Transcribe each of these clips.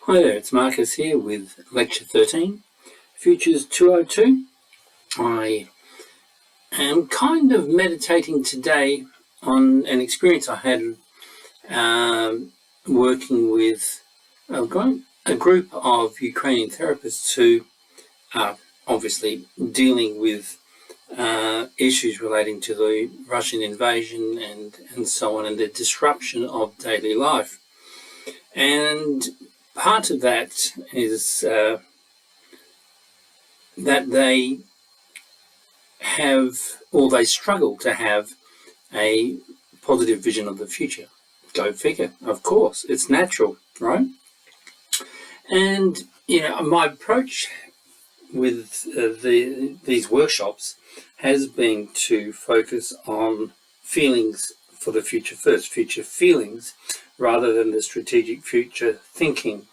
Hi there, it's Marcus here with Lecture 13, FUT202. I am kind of meditating today on an experience I had working with a group of Ukrainian therapists who are obviously dealing with issues relating to the Russian invasion and so on, and the disruption of daily life. And part of that is that they have, or they struggle to have, a positive vision of the future. Go figure, of course, it's natural, right? And, my approach with these workshops has been to focus on feelings for the future first, future feelings, rather than the strategic future thinking.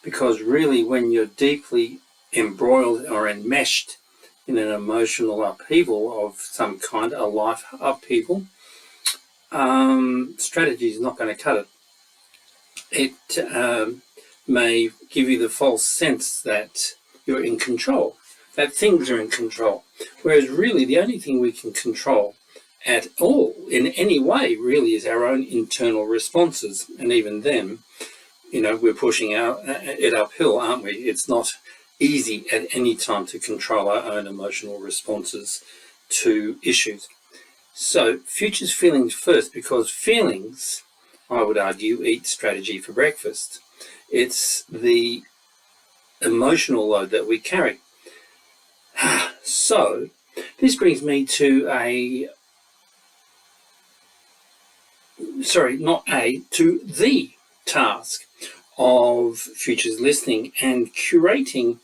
Because really, when you're deeply embroiled or enmeshed in an emotional upheaval of some kind, a life upheaval, strategy is not going to cut it. It may give you the false sense that you're in control, that things are in control. Whereas really, the only thing we can control at all, in any way, really, is our own internal responses. And even them, we're pushing it uphill, aren't we? It's not easy at any time to control our own emotional responses to issues. So future's feelings first, because feelings, I would argue, eat strategy for breakfast. It's the emotional load that we carry. So this brings me to the task of Futures listening and curating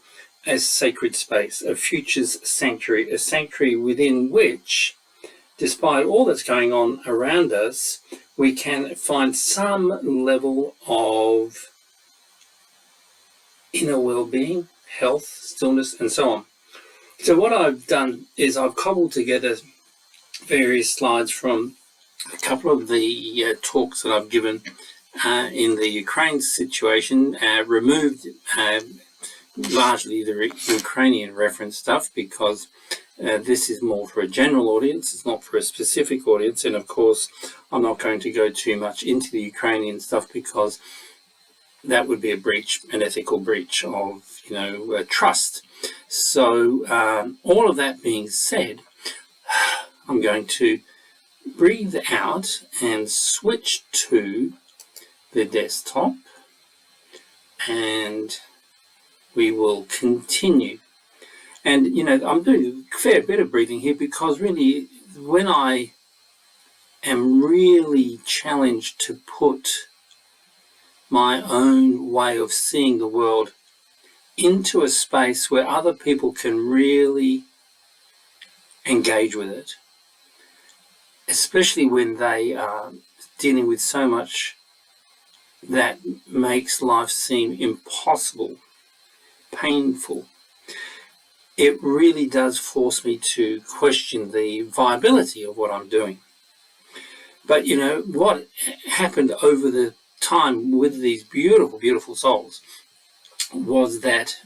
a sacred space, a Futures sanctuary, a sanctuary within which, despite all that's going on around us, we can find some level of inner well-being, health, stillness, and so on. So what I've done is I've cobbled together various slides from a couple of the talks that I've given in the Ukraine situation, removed largely the Ukrainian reference stuff, because this is more for a general audience, it's not for a specific audience. And of course, I'm not going to go too much into the Ukrainian stuff, because that would be a breach, an ethical breach of, trust. So all of that being said, I'm going to breathe out and switch to the desktop, and we will continue. And I'm doing a fair bit of breathing here, because really, when I am really challenged to put my own way of seeing the world into a space where other people can really engage with it, especially when they are dealing with so much that makes life seem impossible, painful, it really does force me to question the viability of what I'm doing. But what happened over the time with these beautiful, beautiful souls was that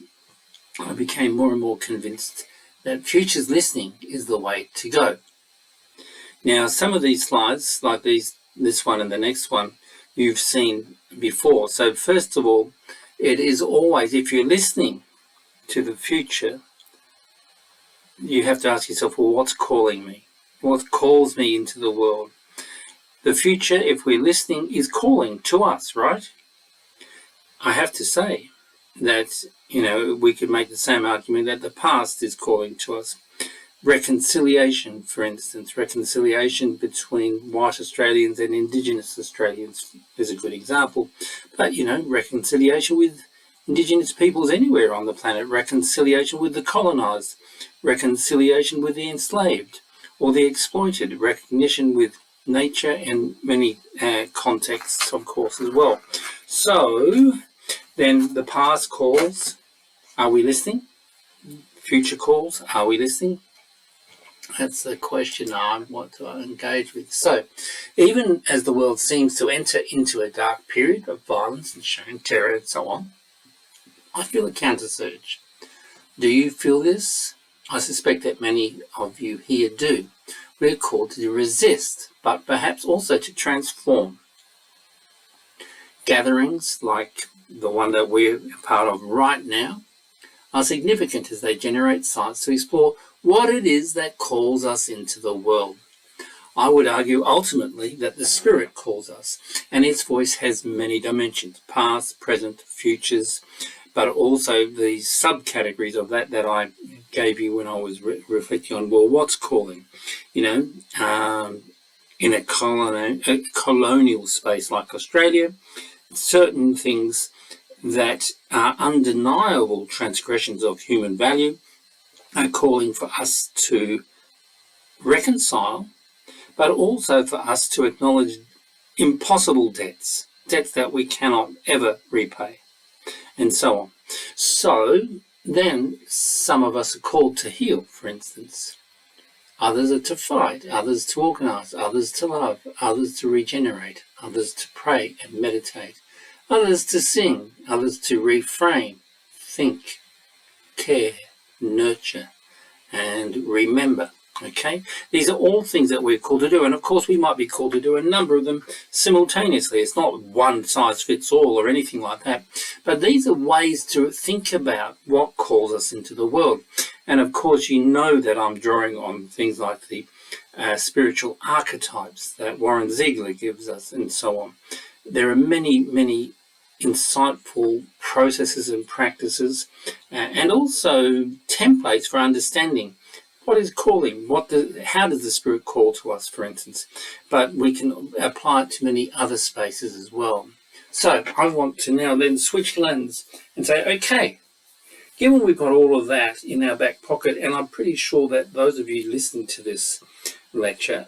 I became more and more convinced that Futures listening is the way to go. Now, some of these slides, like this one and the next one, you've seen before. So first of all, it is always, if you're listening to the future, you have to ask yourself, well, what's calling me? What calls me into the world? The future, if we're listening, is calling to us, right? I have to say that, we could make the same argument that the past is calling to us. Reconciliation, for instance, reconciliation between white Australians and Indigenous Australians is a good example. But, reconciliation with Indigenous peoples anywhere on the planet, reconciliation with the colonised, reconciliation with the enslaved or the exploited, recognition with nature and many contexts, of course, as well. So then the past calls, are we listening? Future calls, are we listening? That's the question I want to engage with. So, even as the world seems to enter into a dark period of violence and shame, terror, and so on, I feel a counter-surge. Do you feel this? I suspect that many of you here do. We're called to resist, but perhaps also to transform. Gatherings like the one that we're a part of right now are significant as they generate sites to explore what it is that calls us into the world. I would argue ultimately that the Spirit calls us, and its voice has many dimensions, past, present, futures, but also the subcategories of that I gave you when I was reflecting on, well, what's calling? In a colonial space like Australia, certain things that are undeniable transgressions of human value are calling for us to reconcile, but also for us to acknowledge impossible debts that we cannot ever repay, and so on. So then some of us are called to heal, for instance. Others are to fight, others to organise, others to love, others to regenerate, others to pray and meditate, others to sing, others to reframe, think, care, nurture, and remember. Okay, these are all things that we're called to do, and of course we might be called to do a number of them simultaneously. It's not one size fits all or anything like that, but these are ways to think about what calls us into the world. And of course you know that I'm drawing on things like the spiritual archetypes that Warren Ziegler gives us, and so on. There are many insightful processes and practices and also templates for understanding what is calling, how does the Spirit call to us, for instance. But we can apply it to many other spaces as well. So I want to now then switch lens and say, okay, given we've got all of that in our back pocket, and I'm pretty sure that those of you listening to this lecture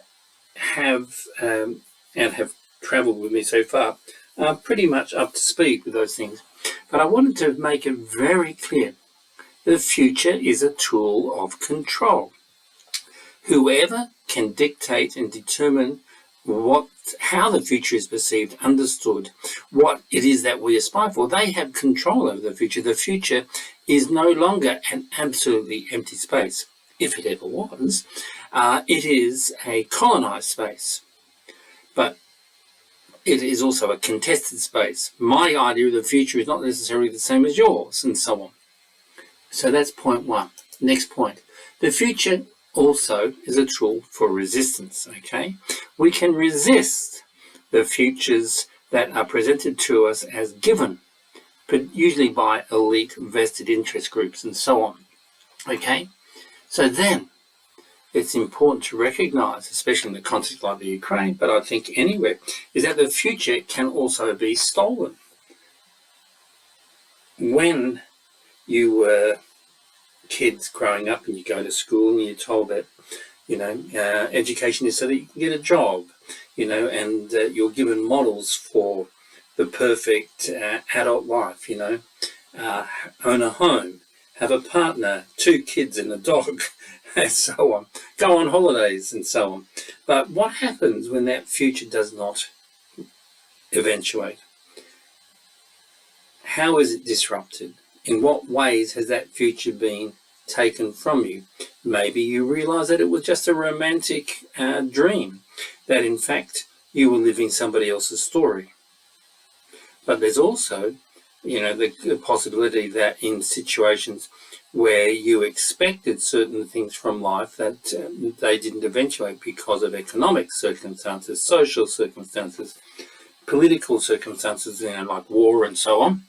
have and have travelled with me so far, are pretty much up to speed with those things. But I wanted to make it very clear. The future is a tool of control. Whoever can dictate and determine how the future is perceived, understood, what it is that we aspire for, they have control over the future. The future is no longer an absolutely empty space, if it ever was. It is a colonised space, but it is also a contested space. My idea of the future is not necessarily the same as yours, and so on. So that's point one. Next point. The future also is a tool for resistance, okay? We can resist the futures that are presented to us as given, but usually by elite vested interest groups and so on, okay? So then it's important to recognise, especially in the context like the Ukraine, but I think anywhere, is that the future can also be stolen. When you were kids growing up and you go to school and you're told that, education is so that you can get a job, and you're given models for the perfect adult life, own a home, have a partner, 2 kids and a dog, and so on, go on holidays and so on. But what happens when that future does not eventuate? How is it disrupted? In what ways has that future been taken from you? Maybe you realise that it was just a romantic dream, that in fact you were living somebody else's story. But there's also, the possibility that in situations where you expected certain things from life that they didn't eventuate because of economic circumstances, social circumstances, political circumstances, like war and so on.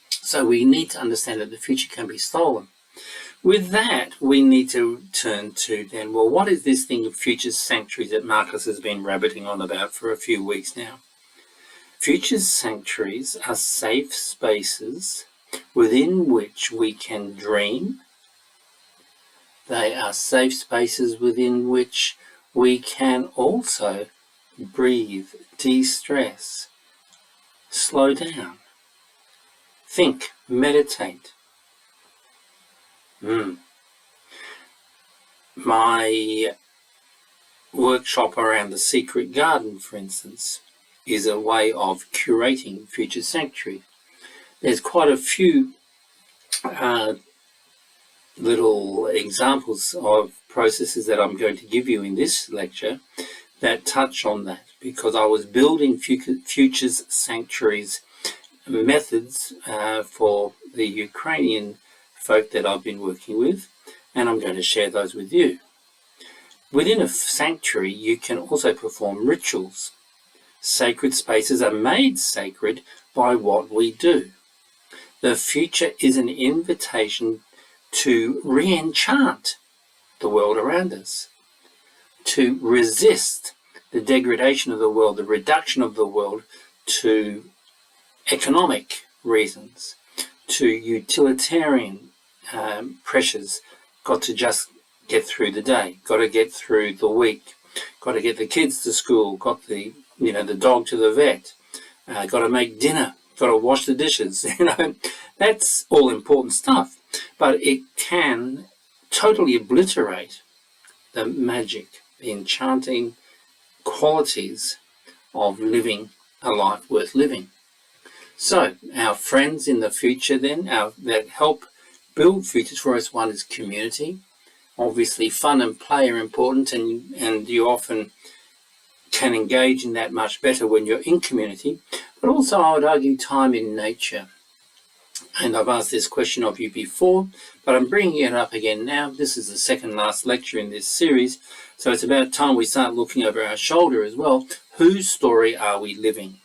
So we need to understand that the future can be stolen. With that, we need to turn to then, well, what is this thing of future sanctuaries that Marcus has been rabbiting on about for a few weeks now? Future sanctuaries are safe spaces within which we can dream. They are safe spaces within which we can also breathe, de-stress, slow down, think, meditate. My workshop around the secret garden, for instance, is a way of curating future sanctuary. There's quite a few little examples of processes that I'm going to give you in this lecture that touch on that, because I was building futures sanctuaries methods for the Ukrainian folk that I've been working with, and I'm going to share those with you. Within a sanctuary, you can also perform rituals. Sacred spaces are made sacred by what we do. The future is an invitation to re-enchant the world around us, to resist the degradation of the world, the reduction of the world to economic reasons, to utilitarian pressures. Got to just get through the day, got to get through the week, got to get the kids to school, got the dog to the vet, got to make dinner, got to wash the dishes. That's all important stuff, but it can totally obliterate the magic, the enchanting qualities of living a life worth living. So our friends in the future then, that help build futures for us, one is community. Obviously fun and play are important, and you often can engage in that much better when you're in community, but also I would argue time in nature. And I've asked this question of you before, but I'm bringing it up again now. This is the second last lecture in this series, so it's about time we start looking over our shoulder as well. Whose story are we living?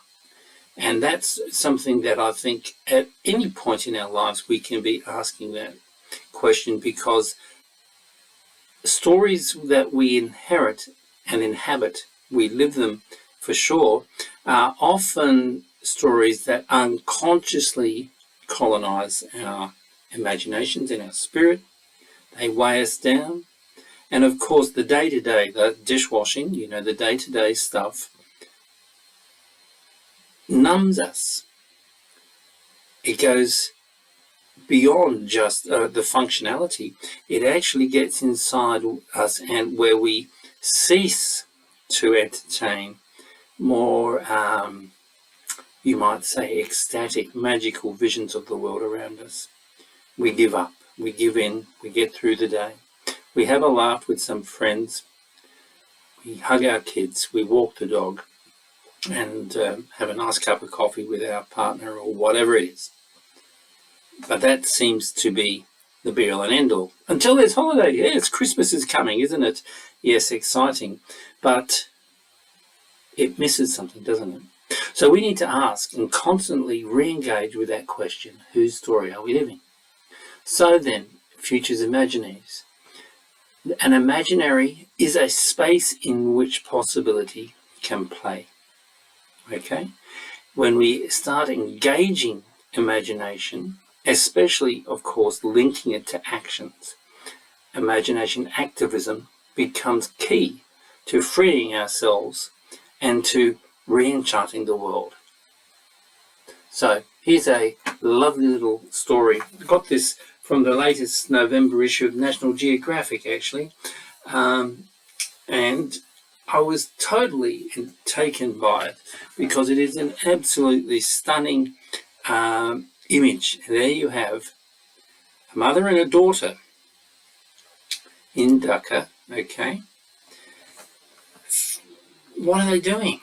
And that's something that I think at any point in our lives we can be asking that question, because stories that we inherit and inhabit, we live them for sure, are often stories that unconsciously colonize our imaginations and our spirit. They weigh us down. And of course, the day-to-day, the dishwashing, the day-to-day stuff, numbs us. It goes beyond just the functionality. It actually gets inside us, and where we cease to entertain more, you might say, ecstatic, magical visions of the world around us. We give up, we give in, we get through the day. We have a laugh with some friends, we hug our kids, we walk the dog, and have a nice cup of coffee with our partner or whatever it is. But that seems to be the be-all and end-all. Until there's holiday. Yes, Christmas is coming, isn't it? Yes, exciting. But it misses something, doesn't it? So we need to ask and constantly re-engage with that question, whose story are we living? So then, futures imaginaries. An imaginary is a space in which possibility can play. Okay? When we start engaging imagination, especially, of course, linking it to actions, imagination activism becomes key to freeing ourselves and to re-enchanting the world. So here's a lovely little story. I got this from the latest November issue of National Geographic, actually, and I was totally taken by it because it is an absolutely stunning image. There you have a mother and a daughter in Dhaka, okay? What are they doing?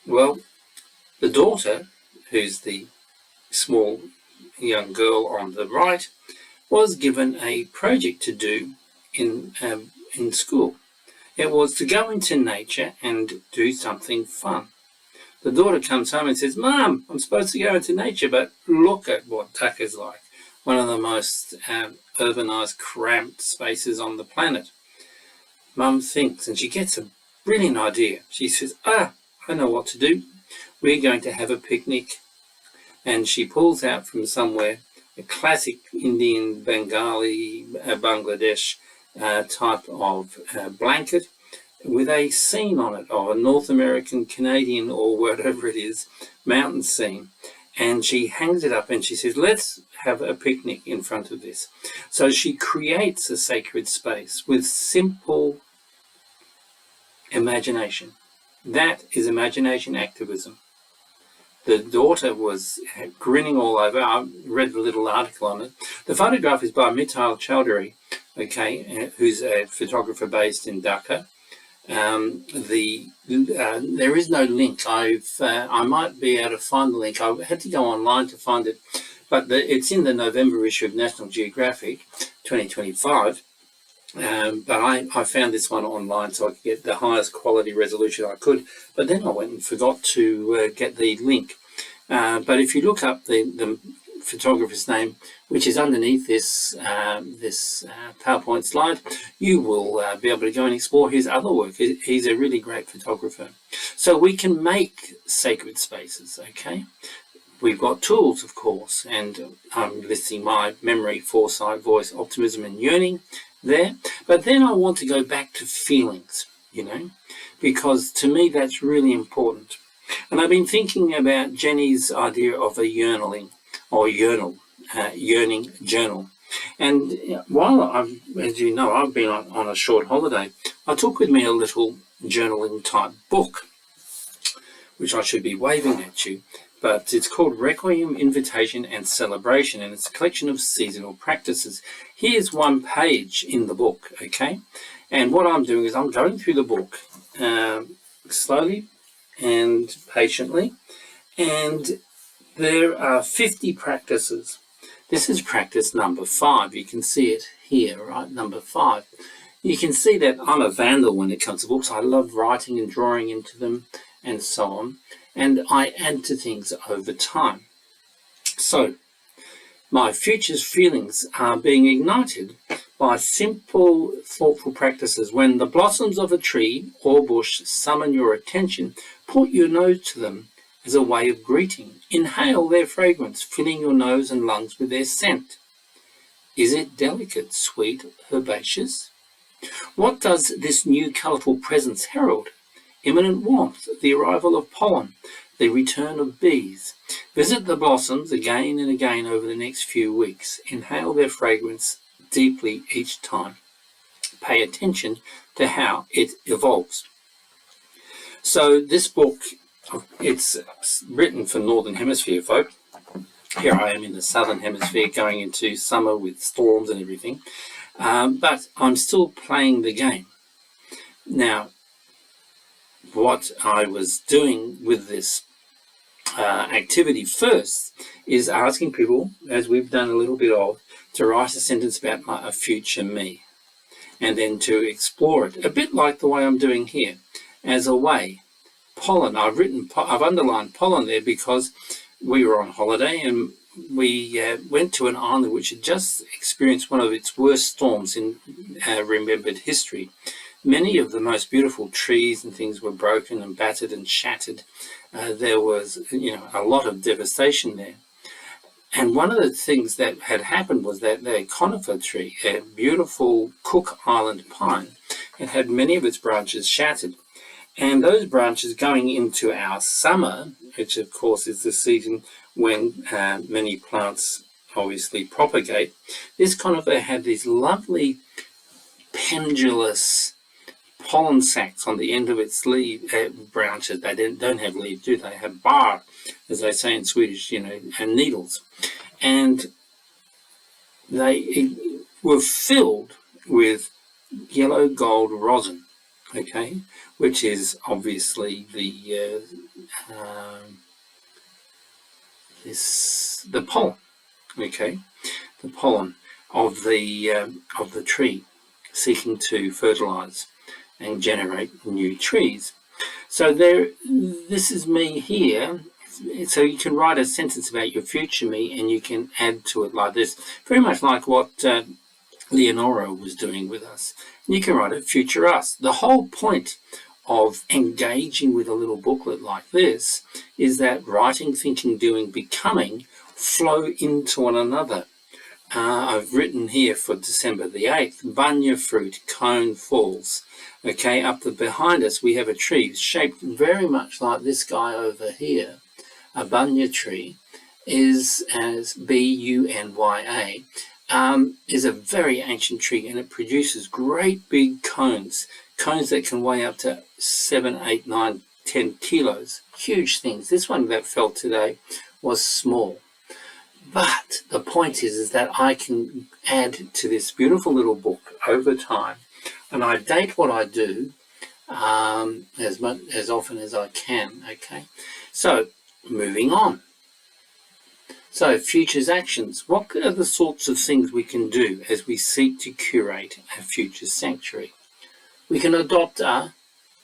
Well, the daughter, who's the small young girl on the right, was given a project to do in school. It was to go into nature and do something fun. The daughter comes home and says, "Mum, I'm supposed to go into nature, but look at what Dhaka's like. One of the most urbanized, cramped spaces on the planet." Mum thinks, and she gets a brilliant idea. She says, I know what to do. We're going to have a picnic. And she pulls out from somewhere a classic Indian, Bengali, Bangladesh type of blanket with a scene on it of a North American, Canadian, or whatever it is, mountain scene. And she hangs it up and she says, let's have a picnic in front of this. So she creates a sacred space with simple imagination. That is imagination activism. The daughter was grinning all over. I read the little article on it. The photograph is by Mithal Chowdhury, okay, who's a photographer based in Dhaka. There is no link. I might be able to find the link. I had to go online to find it, but it's in the November issue of National Geographic 2025. But I found this one online so I could get the highest quality resolution I could. But then I went and forgot to get the link. But if you look up the photographer's name, which is underneath this PowerPoint slide, you will be able to go and explore his other work. He's a really great photographer. So we can make sacred spaces, okay? We've got tools, of course, and I'm listing my memory, foresight, voice, optimism, and yearning there. But then I want to go back to feelings, you know, because to me that's really important. And I've been thinking about Jenny's idea of a yearning or yearning journal. And while as you know, I've been on a short holiday, I took with me a little journaling type book, which I should be waving at you. But it's called Requiem, Invitation and Celebration, and it's a collection of seasonal practices. Here's one page in the book, okay? And what I'm doing is I'm going through the book slowly and patiently, and there are 50 practices. This is practice number 5. You can see it here, right? Number 5. You can see that I'm a vandal when it comes to books. I love writing and drawing into them and so on. And I add to things over time. So my future's feelings are being ignited by simple, thoughtful practices. When the blossoms of a tree or bush summon your attention, put your nose to them as a way of greeting. Inhale their fragrance, filling your nose and lungs with their scent. Is it delicate, sweet, herbaceous? What does this new colourful presence herald? Imminent warmth, the arrival of pollen, the return of bees. Visit the blossoms again and again over the next few weeks. Inhale their fragrance deeply each time. Pay attention to how it evolves. So this book, it's written for Northern Hemisphere folk. Here I am in the Southern Hemisphere going into summer with storms and everything. But I'm still playing the game. Now, what I was doing with this activity first is asking people, as we've done a little bit of, to write a sentence about a future me, and then to explore it, a bit like the way I'm doing here, as a way. Pollen, I've underlined pollen there because we were on holiday and we went to an island which had just experienced one of its worst storms in remembered history. Many of the most beautiful trees and things were broken and battered and shattered. There was, a lot of devastation there. And one of the things that had happened was that the conifer tree, a beautiful Cook Island pine, had many of its branches shattered. And those branches going into our summer, which of course is the season when many plants obviously propagate, this conifer had these lovely pendulous pollen sacs on the end of its branches. They don't have leaves, do they? They have bar, as they say in Swedish, and needles. And they were filled with yellow gold rosin, okay, which is obviously the pollen, okay, the pollen of the tree seeking to fertilize and generate new trees. So this is me here. So you can write a sentence about your future me and you can add to it like this, very much like what Leonora was doing with us. And you can write a future us. The whole point of engaging with a little booklet like this is that writing, thinking, doing, becoming flow into one another. I've written here for December the 8th, bunya fruit, cone falls. Okay, up behind us we have a tree shaped very much like this guy over here. A bunya tree is, as B-U-N-Y-A, is a very ancient tree and it produces great big cones. cones that can weigh up to 7, 8, 9, 10 kilos. Huge things. This one that fell today was small. But the point is that I can add to this beautiful little book over time, and I date what I do as often as I can. Okay, so moving on. So futures actions. What are the sorts of things we can do as we seek to curate a future sanctuary? We can adopt a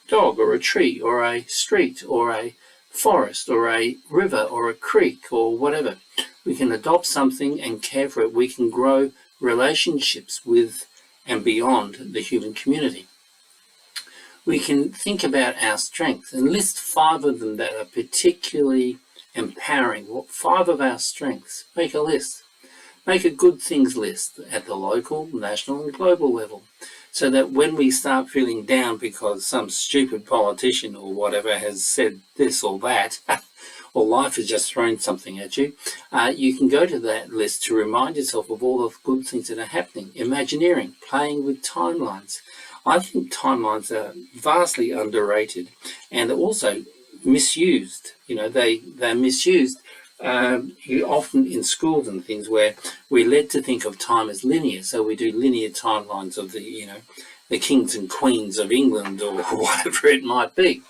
dog or a tree or a street or a forest or a river or a creek or whatever. We can adopt something and care for it. We can grow relationships with and beyond the human community. We can think about our strengths and list 5 of them that are particularly empowering. 5 of our strengths. Make a list. Make a good things list at the local, national and global level, so that when we start feeling down because some stupid politician or whatever has said this or that, or life has just thrown something at you, you can go to that list to remind yourself of all the good things that are happening. Imagineering, playing with timelines. I think timelines are vastly underrated and also misused. You know, they're misused often in schools and things where we're led to think of time as linear. So we do linear timelines of the kings and queens of England or whatever it might be.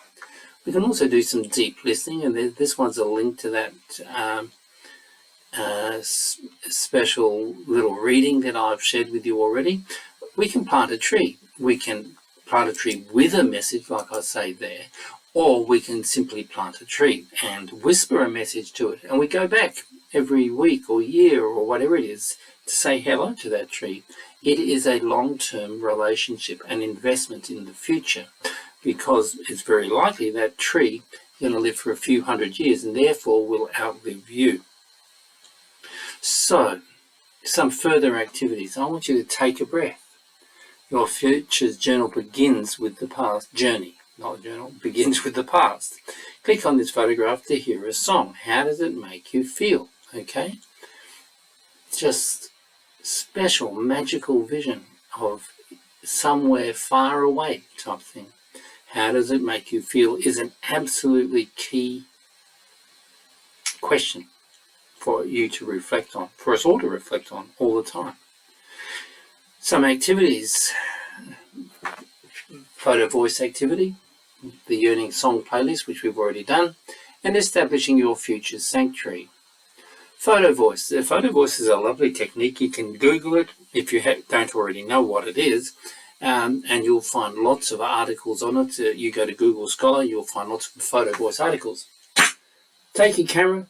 We can also do some deep listening, and this one's a link to that special little reading that I've shared with you already. We can plant a tree. We can plant a tree with a message, like I say there, or we can simply plant a tree and whisper a message to it. And we go back every week or year or whatever it is to say hello to that tree. It is a long-term relationship, an investment in the future, because it's very likely that tree is going to live for a few hundred years and therefore will outlive you. So, some further activities. I want you to take a breath. Your future's journal begins with the past. Journey, not journal, begins with the past. Click on this photograph to hear a song. How does it make you feel? Okay? Just special, magical vision of somewhere far away type thing. How does it make you feel is an absolutely key question for you to reflect on, for us all to reflect on all the time. Some activities. Photo voice activity, the Yearning Song playlist, which we've already done, and establishing your future sanctuary. Photo voice. The photo voice is a lovely technique. You can Google it if you don't already know what it is, and you'll find lots of articles on it. You go to Google Scholar, you'll find lots of photo voice articles. Take your camera,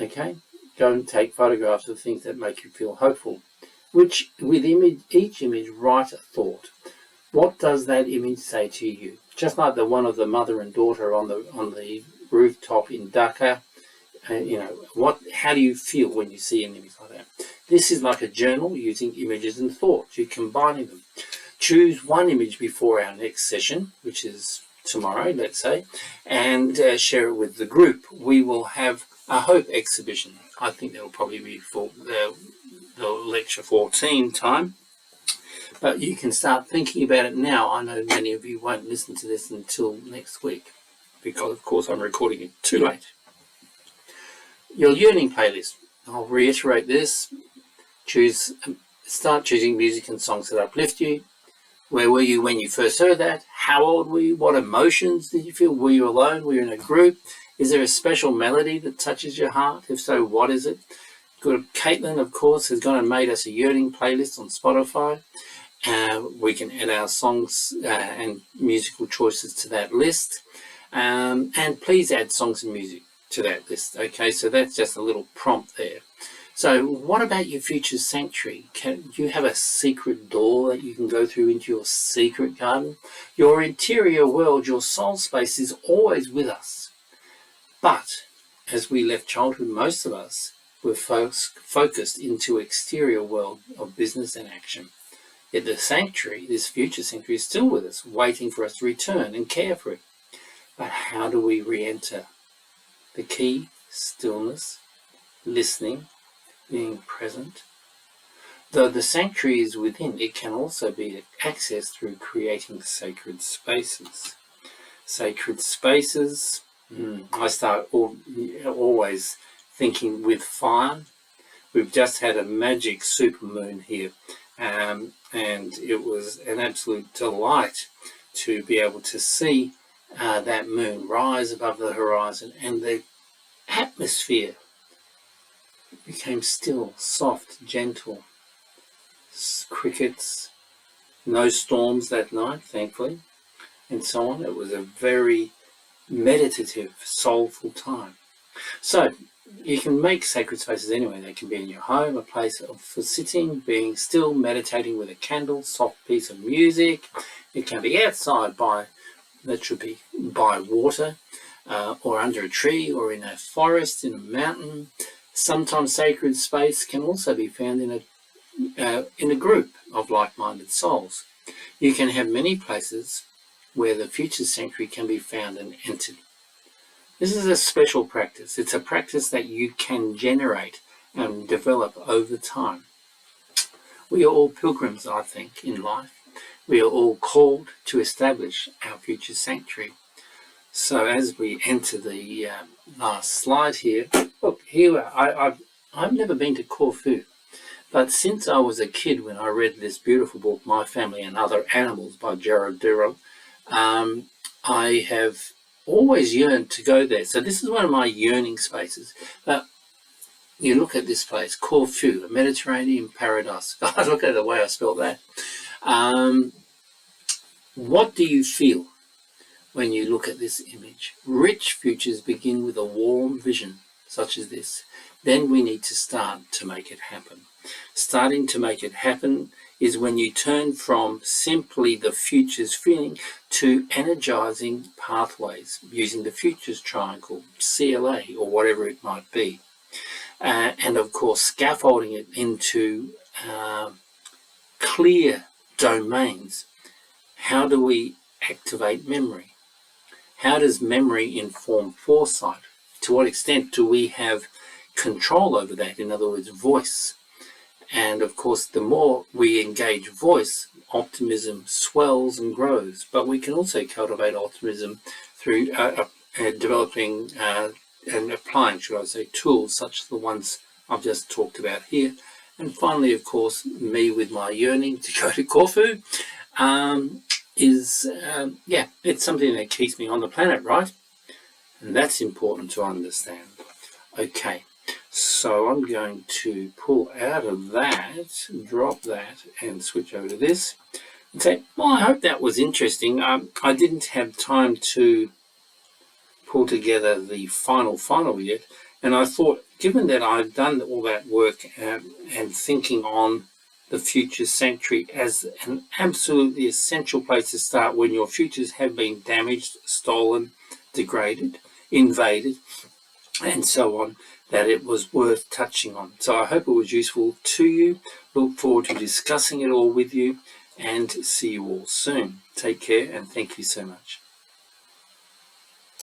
okay? Go and take photographs of things that make you feel hopeful. Which, with each image, write a thought. What does that image say to you? Just like the one of the mother and daughter on the rooftop in Dhaka. How do you feel when you see an image like that? This is like a journal using images and thoughts. You're combining them. Choose one image before our next session, which is tomorrow, let's say, and share it with the group. We will have a hope exhibition. I think that will probably be for the lecture 14 time. But you can start thinking about it now. I know many of you won't listen to this until next week because, of course, I'm recording it too late. Your yearning playlist. I'll reiterate this. Start choosing music and songs that uplift you. Where were you when you first heard that? How old were you? What emotions did you feel? Were you alone? Were you in a group? Is there a special melody that touches your heart? If so, what is it? Good. Caitlin, of course, has gone and made us a yearning playlist on Spotify. We can add our songs and musical choices to that list. And please add songs and music to that list. Okay, so that's just a little prompt there. So what about your future sanctuary? Can you have a secret door that you can go through into your secret garden? Your interior world, your soul space is always with us. But as we left childhood, most of us were focused into exterior world of business and action. Yet the sanctuary, this future sanctuary, is still with us, waiting for us to return and care for it. But how do we re-enter? The key, stillness, listening, being present. Though the sanctuary is within, it can also be accessed through creating sacred spaces. Sacred spaces, I start always thinking with fire. We've just had a magic supermoon here, and it was an absolute delight to be able to see that moon rise above the horizon, and the atmosphere became still, soft, gentle. Crickets, no storms that night, thankfully, and so on. It was a very meditative, soulful time. So you can make sacred spaces anywhere. They can be in your home, a place for sitting, being still, meditating with a candle, soft piece of music. It can be outside by water, or under a tree, or in a forest, in a mountain. Sometimes sacred space can also be found in a group of like-minded souls. You can have many places where the future sanctuary can be found and entered. This is a special practice. It's a practice that you can generate and develop over time. We are all pilgrims, I think, in life. We are all called to establish our future sanctuary. So as we enter the last slide here, look, here I've never been to Corfu. But since I was a kid, when I read this beautiful book, My Family and Other Animals by Gerard Durrell, I have always yearned to go there. So this is one of my yearning spaces. You look at this place, Corfu, a Mediterranean paradise. God, look at the way I spelled that. What do you feel when you look at this image? Rich futures begin with a warm vision such as this. Then we need to start to make it happen. Starting to make it happen is when you turn from simply the futures feeling to energizing pathways using the futures triangle, CLA, or whatever it might be. And of course, scaffolding it into clear domains. How do we activate memory? How does memory inform foresight? To what extent do we have control over that? In other words, voice. And of course, the more we engage voice, optimism swells and grows. But we can also cultivate optimism through developing and applying, should I say, tools such as the ones I've just talked about here. And finally, of course, me with my yearning to go to Corfu it's something that keeps me on the planet, right? And that's important to understand. Okay. So I'm going to pull out of that, drop that, and switch over to this and say, well, I hope that was interesting. I didn't have time to pull together the final yet, and I thought, given that I've done all that work and thinking on the future sanctuary as an absolutely essential place to start when your futures have been damaged, stolen, degraded, invaded, and so on, that it was worth touching on. So I hope it was useful to you. Look forward to discussing it all with you, and see you all soon. Take care, and thank you so much.